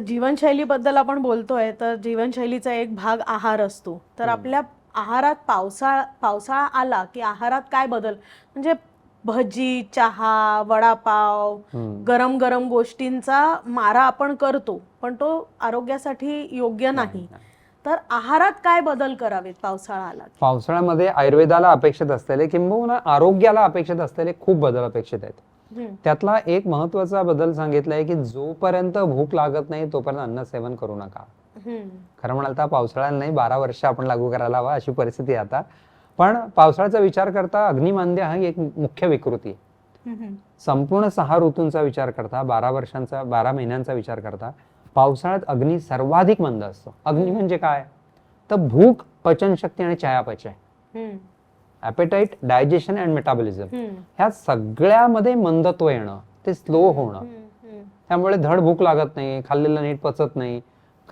जीवनशैलीबद्दल आपण बोलतोय तर जीवनशैलीचा एक भाग आहार असतो. तर आपल्या आहारात पावसाळा आला की आहारात काय बदल, म्हणजे भजी, चहा, वडापाव, गरम गरम गोष्टींचा मारा आपण करतो, पण तो आरोग्यासाठी योग्य नाही. तर आहारात काय बदल करावेत पावसाळा आला की? पावसाळ्यामध्ये आयुर्वेदाला अपेक्षित असलेले किंबहुना आरोग्याला अपेक्षित असलेले खूप बदल अपेक्षित आहेत. त्यातला एक महत्वाचा बदल सांगितलाय की जोपर्यंत भूक लागत नाही तोपर्यंत अन्न सेवन करू नका. खरं म्हणाल तर पावसाळ्याला नाही 12 वर्ष आपण लागू करायला हवा अशी परिस्थिती आहे आता. पण पावसाळ्याचा विचार करता अग्निमांद्य हा एक मुख्य विकृती आहे. संपूर्ण 6 ऋतूंचा विचार करता 12 महिन्यांचा विचार करता पावसाळ्यात अग्नी सर्वाधिक मंद असतो. अग्नी म्हणजे काय तर भूक, पचनशक्ती आणि चयापचय, ॲपेटाईट, डायजेशन अँड मेटाबॉलिझम, ह्या सगळ्यामध्ये मंदत्व येणं, ते स्लो होणं. त्यामुळे धड भूक लागत नाही, खाल्लेलं नीट पचत नाही,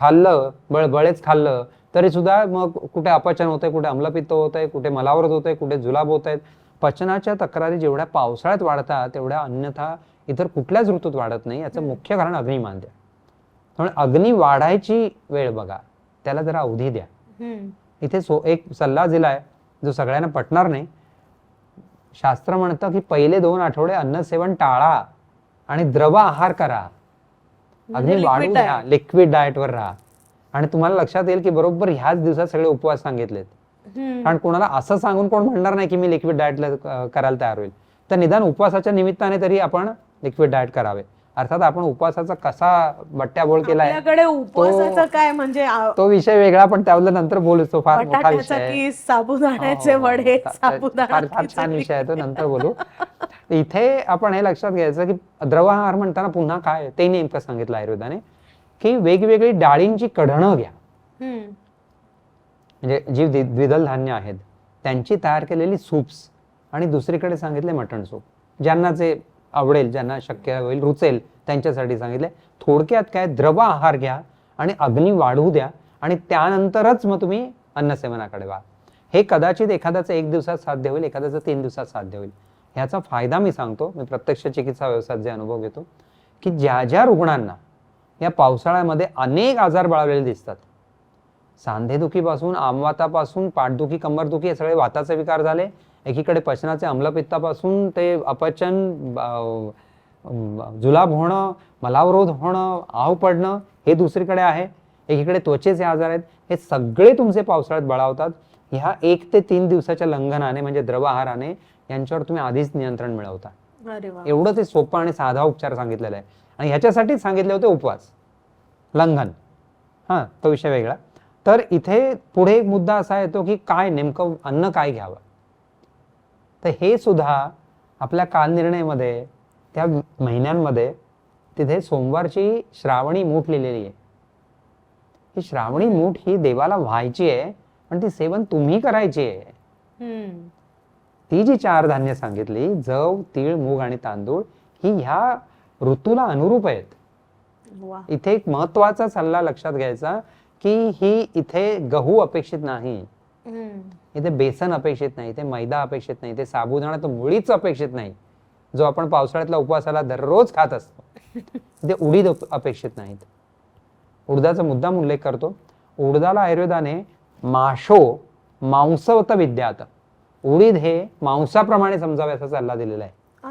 खाल्लं बळबळेच खाल्लं तरी सुद्धा मग कुठे अपचन होतंय, कुठे अम्लपित्त होतंय, कुठे मलावरत होतंय, कुठे जुलाब होत आहेत. पचनाच्या तक्रारी जेवढ्या पावसाळ्यात वाढतात तेवढ्या अन्यथा इतर कुठल्याच ऋतूत वाढत नाही. याचं मुख्य कारण अग्निमांद्य. त्यामुळे अग्नी वाढायची वेळ बघा, त्याला जरा अवधी द्या. इथे एक सल्ला दिलाय जो सगळ्यांना पटणार नाही. शास्त्र म्हणतं की पहिले 2 आठवडे अन्न सेवन टाळा आणि द्रव आहार करा, अग्नी वाढू द्या, लिक्विड डाएटवर राहा. आणि तुम्हाला लक्षात येईल की बरोबर ह्याच दिवसात सगळे उपवास सांगितलेत. कारण कोणाला असं सांगून कोण म्हणणार नाही की मी लिक्विड डाएट करायला तयार होईल. तर निदान उपवासाच्या निमित्ताने तरी आपण लिक्विड डाएट करावे. अर्थात आपण उपवासाचा कसा बट्ट्याबोळ केलाय आपल्याकडे उपवासाचं काय म्हणजे तो विषय वेगळा, पण त्याबद्दल नंतर बोलू. तो फार मोठा विषय आहे. साबुदाण्याचे वडे, फार छान विषय आहे तो, नंतर बोलू. इथे आपण हे लक्षात घ्यायचं की द्रवाहार म्हणताना पुन्हा काय ते नेमकं सांगितलं आयुर्वेदाने की वेगवेगळी डाळींची कढणं घ्या. म्हणजे जी द्विदल धान्य आहेत त्यांची तयार केलेली सूप्स, आणि दुसरीकडे सांगितले मटण सूप. ज्यांना जे आवडेल, ज्यांना शक्य होईल, रुचेल त्यांच्यासाठी सांगितले. थोडक्यात काय, द्रव आहार घ्या आणि अग्नी वाढू द्या आणि त्यानंतरच मग तुम्ही अन्नसेवनाकडे व्हा. हे कदाचित एखाद्याचं 1 दिवसात साध्य होईल, एखाद्याचं 3 दिवसात साध्य होईल. ह्याचा फायदा मी सांगतो, मी प्रत्यक्ष चिकित्सा व्यवसायात जे अनुभव घेतो की ज्या रुग्णांना या पावसाळ्यामध्ये अनेक आजार बळावलेले दिसतात, सांधेदुखीपासून, आमवातापासून, पाठदुखी, कंबरदुखी, हे सगळे वाताचे विकार झाले, एकीकडे पचनाचे अम्लपित्तापासून ते अपचन, जुलाब होणं, मलावरोध होणं, आव पडणं हे दुसरीकडे आहे, एकीकडे त्वचेचे आजार आहेत, हे सगळे तुमचे पावसाळ्यात बळावतात. ह्या 1 ते 3 दिवसाच्या लंघनाने म्हणजे द्रव आहाराने यांच्यावर तुम्ही आधीच नियंत्रण मिळवता. एवढं ते सोपं आणि साधा उपचार सांगितलेला आहे. आणि ह्याच्यासाठीच सांगितले होते उपवास, लंघन. तो विषय वेगळा. तर इथे पुढे एक मुद्दा असा येतो की काय नेमकं अन्न काय घ्यावं. तर हे सुद्धा आपल्या कालनिर्णयमध्ये त्या महिन्यांमध्ये तिथे सोमवारची श्रावणी मूठ लिहिलेली आहे. ही श्रावणी मूठ ही देवाला व्हायची आहे, पण ती सेवन तुम्ही करायची आहे. ती जी 4 धान्य सांगितली, जव, तीळ, मूग आणि तांदूळ, ही ह्या ऋतूला अनुरूप आहेत. इथे एक महत्वाचा सल्ला लक्षात घ्यायचा की ही इथे गहू अपेक्षित नाही, इथे बेसन अपेक्षित नाही, इथे मैदा अपेक्षित नाही, इथे साबुदाणा तर मुळीच अपेक्षित नाही जो आपण पावसाळ्यातल्या उपवासाला दररोज खात असतो. इथे उडीद अपेक्षित नाहीत. उडदाचा मुद्दाम उल्लेख करतो. उडदाला आयुर्वेदाने माशो मांसवत विद्यात, उडीद हे मांसाप्रमाणे समजावे असा सल्ला दिलेला आहे.